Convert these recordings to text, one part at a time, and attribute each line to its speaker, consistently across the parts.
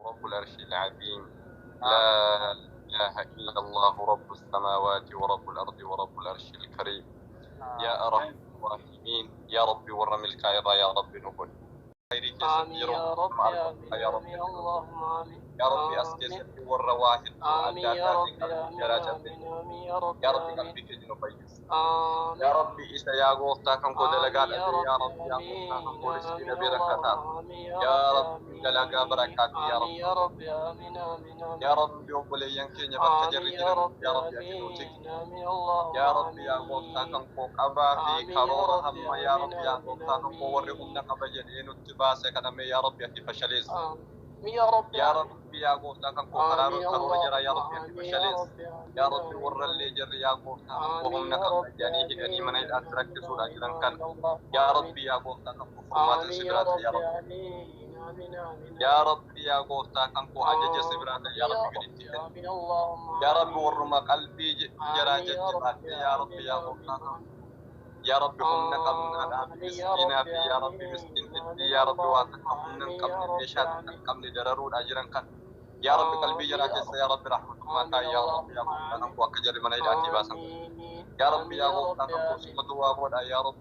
Speaker 1: رب العرش العظيم. لا إله إلا الله رب السماوات ورب الأرض ورب العرش الكريم. يا أرحم الراحمين يا رب ورم الكائرة يا رب نقول خيرك
Speaker 2: آمين
Speaker 1: يا
Speaker 2: يا رب آمين
Speaker 1: يا رب
Speaker 2: آمين اللهم آمين
Speaker 1: يا رب
Speaker 2: آمين
Speaker 1: أسكت والرواحل
Speaker 2: آمين يا رب
Speaker 1: أداتك
Speaker 2: آمين
Speaker 1: جراجة
Speaker 2: آمين آمين يا رب
Speaker 1: يا رب
Speaker 2: آمين
Speaker 1: قلبك جنوبيس
Speaker 2: آمين
Speaker 1: يا ربي إسا يا غوثا كم كود لقال
Speaker 2: آمين يا
Speaker 1: أبي يا
Speaker 2: رب
Speaker 1: رب يا غوثا كم
Speaker 2: آمين
Speaker 1: كود سكين
Speaker 2: آمين
Speaker 1: بركاتا
Speaker 2: اللهم آمين يا
Speaker 1: يا
Speaker 2: رب
Speaker 1: رب
Speaker 2: آمين
Speaker 1: دلقا بركات يا
Speaker 2: آمين يا
Speaker 1: رب
Speaker 2: رب آمين آمين
Speaker 1: يا
Speaker 2: آمين
Speaker 1: رب يوم بلي ينكين يبقى
Speaker 2: آمين
Speaker 1: جري
Speaker 2: يا
Speaker 1: جرم
Speaker 2: رب
Speaker 1: يا رب يا كنوتك
Speaker 2: آمين آمين اللهم
Speaker 1: يا رب يا غوثا
Speaker 2: آمين
Speaker 1: كم كوك أبا في
Speaker 2: آمين يا
Speaker 1: كرورة
Speaker 2: رب
Speaker 1: هم يا
Speaker 2: آمين
Speaker 1: رب يا
Speaker 2: آمين
Speaker 1: غوثا كم كورهم
Speaker 2: آمين
Speaker 1: نقب جنين اتباسك أنا يا رب يا فشليس
Speaker 2: آمين يا رب
Speaker 1: يا
Speaker 2: آمين
Speaker 1: رب يا غوثا كم كوك
Speaker 2: آمين
Speaker 1: كرورة جرى يا
Speaker 2: اللهم
Speaker 1: رب يا
Speaker 2: آمين يا
Speaker 1: فشليس
Speaker 2: رب
Speaker 1: يا
Speaker 2: آمين
Speaker 1: رب ور
Speaker 2: آمين
Speaker 1: اللي جري يا غوثا كم وهم
Speaker 2: آمين يا
Speaker 1: نقب
Speaker 2: رب
Speaker 1: جنيه هني من
Speaker 2: آمين
Speaker 1: الأترك
Speaker 2: آمين
Speaker 1: سورة
Speaker 2: آمين
Speaker 1: جران
Speaker 2: آمين
Speaker 1: كان
Speaker 2: اللهم
Speaker 1: يا
Speaker 2: آمين
Speaker 1: رب يا غوثا كم كفرمات
Speaker 2: آمين يا
Speaker 1: سبرات
Speaker 2: رب
Speaker 1: يا رب
Speaker 2: آمين آمين آمين
Speaker 1: يا
Speaker 2: آمين
Speaker 1: رب يا غوثا كم كو أجج سبرات يا
Speaker 2: آمين يا
Speaker 1: رب
Speaker 2: رب
Speaker 1: قلت
Speaker 2: آمين اللهم
Speaker 1: يا رب
Speaker 2: آمين
Speaker 1: ورما قلبي جرى
Speaker 2: آمين يا رب
Speaker 1: ججبات يا رب
Speaker 2: آمين
Speaker 1: يا
Speaker 2: آمين
Speaker 1: غوثا
Speaker 2: آمين
Speaker 1: يا رب هم نقمنا
Speaker 2: آمين يا
Speaker 1: مسكينا
Speaker 2: رب
Speaker 1: في يا رب
Speaker 2: آمين
Speaker 1: مسكين في
Speaker 2: آمين
Speaker 1: يا رب
Speaker 2: اللهم
Speaker 1: واتقهم
Speaker 2: آمين يا
Speaker 1: نقم
Speaker 2: رب
Speaker 1: ليشات
Speaker 2: آمين
Speaker 1: نقم لدررون أجرا كان يا رب قلبي
Speaker 2: آمين
Speaker 1: جرى
Speaker 2: يا
Speaker 1: كيس
Speaker 2: رب
Speaker 1: يا رب رحمة ما
Speaker 2: آمين
Speaker 1: يا رب يا
Speaker 2: اللهم
Speaker 1: غوثا
Speaker 2: آمين
Speaker 1: كم كو أكجر من إلاتي باسم
Speaker 2: آمين
Speaker 1: يا رب
Speaker 2: آمين
Speaker 1: يا
Speaker 2: يا
Speaker 1: غوثا
Speaker 2: رب
Speaker 1: كم كو
Speaker 2: آمين
Speaker 1: سمدوا وابودا يا رب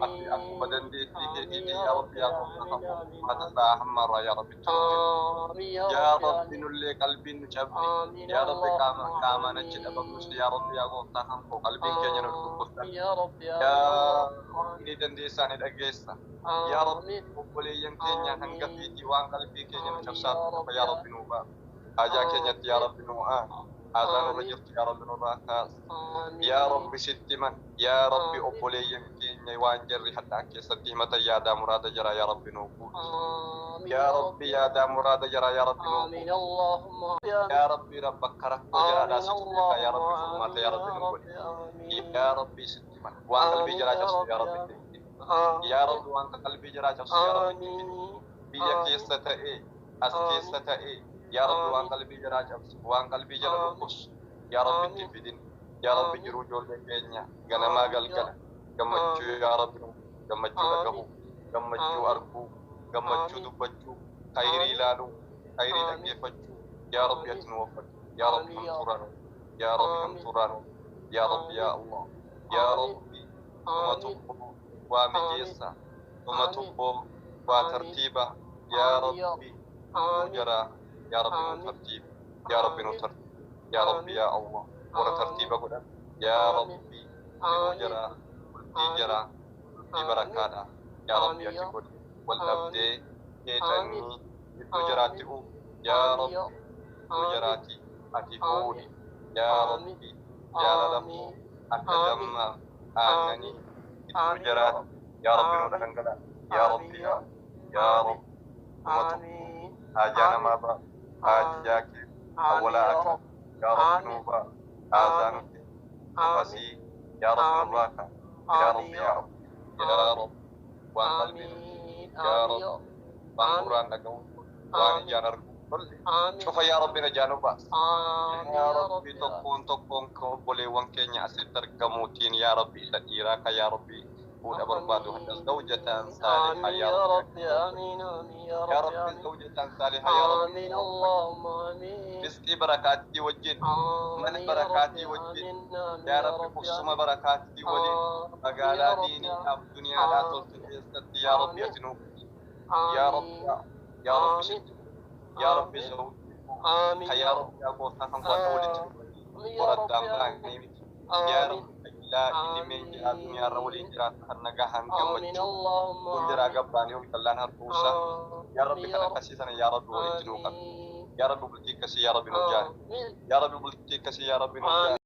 Speaker 1: أكي أكو
Speaker 2: آمين
Speaker 1: بدن دي
Speaker 2: آمين
Speaker 1: تي
Speaker 2: يا
Speaker 1: يا
Speaker 2: رب
Speaker 1: رب يا غوثا كم
Speaker 2: آمين
Speaker 1: كو
Speaker 2: آمين
Speaker 1: ما
Speaker 2: آمين
Speaker 1: تسا حمارا يا رب تنوكي
Speaker 2: آمين يا
Speaker 1: يا
Speaker 2: رب
Speaker 1: رب
Speaker 2: آمين
Speaker 1: نلي قلبي نشبني
Speaker 2: آمين
Speaker 1: يا رب
Speaker 2: اللهم
Speaker 1: كاما نجد أبقش
Speaker 2: آمين
Speaker 1: يا رب يا غوثا كم كو قلبي كي ينرد
Speaker 2: آمين يا رب آمين
Speaker 1: يا
Speaker 2: اللهم
Speaker 1: إني
Speaker 2: آمين
Speaker 1: دنديسان الأجيسا يا رب
Speaker 2: آمين
Speaker 1: قبولي ينكينيا هنگا
Speaker 2: آمين
Speaker 1: في ديوان قلبي كينيا
Speaker 2: آمين
Speaker 1: نشفسات
Speaker 2: يا رب
Speaker 1: يا رب
Speaker 2: آمين
Speaker 1: نوبا حاجة كينيا يا
Speaker 2: آمين
Speaker 1: رب نوعا آذان
Speaker 2: آمين
Speaker 1: رجرت يا رب نوبا كاس
Speaker 2: آمين
Speaker 1: يا رب ستما يا رب
Speaker 2: آمين
Speaker 1: قبولي ينكينيا وان جري حتى أكي ستيمة يا دا مراد جرى يا رب نوبو
Speaker 2: آمين
Speaker 1: يا رب يا دا مراد جرى يا رب
Speaker 2: آمين
Speaker 1: نوبو
Speaker 2: اللهم
Speaker 1: يا رب ربك كرك وجرى دا
Speaker 2: آمين
Speaker 1: ستما يا رب
Speaker 2: اللهم
Speaker 1: فرمات يا رب
Speaker 2: آمين
Speaker 1: نوبو
Speaker 2: آمين
Speaker 1: يا رب ستما وان قلبي
Speaker 2: آمين
Speaker 1: جرى
Speaker 2: يا
Speaker 1: جرس
Speaker 2: رب
Speaker 1: يا رب
Speaker 2: آمين
Speaker 1: يا رب وان قلبي جرى جرس يا رب
Speaker 2: آمين
Speaker 1: biyya keessa ta'e as keessa ta'e yaa rabbi waan qalbii jaraa cabsu waan qalbii jala dhukkubs yaa rabbi itti fidin yaa rabbi jiruu ijoollee keenya ganamaa galgala gammachuu yaa rabbi gammachuu dhagahu gammachuu arguu gammachuu dubbachuu khayrii ilaaluu khayrii dhaggeeffachuu yaa rabbi ati nu waffaqi yaa rabbi hamturanu yaa rabbi hamturanu yaa rabbi yaa allah yaa rabbi uma tokko waa mijeessa uma tokko waa tartiiba يا ربي نجرى يا ربي نو ترتيب يا ربي نو ترتيب يا ربي يا الله ورا ترتيب أقول يا ربي نجرى نجرى في بركاته يا ربي أتقول والأبدي يتني نجراتي يا ربي نجراتي أتقولي يا ربي يا ربي أتدم آنني نجرات يا ربي نو يا ربي يا رب
Speaker 2: آمين
Speaker 1: حاجانا ما با حاجاك أولا أكا يا رب نوبا آذانك نفسي يا رب نوباك يا رب يا رب يا رب وان قلبي يا رب وان قرآن نقوم وان جانر شوف يا رب نجانوبا يا رب تكون كوبولي وان كينيا أسيطر كموتين يا رب تديراك يا ربي ولا بربادو حتى زوجة صالحة
Speaker 2: يا رب آمين آمين
Speaker 1: يا رب زوجة صالحة يا رب
Speaker 2: آمين اللهم آمين
Speaker 1: رزقي بركاتي وجن من بركاتي وجن يا رب قسم بركاتي ولين مقالا ديني أب دنيا لا تلتقي يا رب يتنوب يا رب يا رب شد يا رب زوج يا رب يا قوتا هم قولت وردام يا رب لا إني من جهات يا رولي جرات النجاحن كم كنجرا قباني وكلان هربوسا يا رب كنا كسيسنا يا رب ولي جنوكا يا رب بلتي كسي يا رب نجار يا رب بلتي كسي يا رب نجار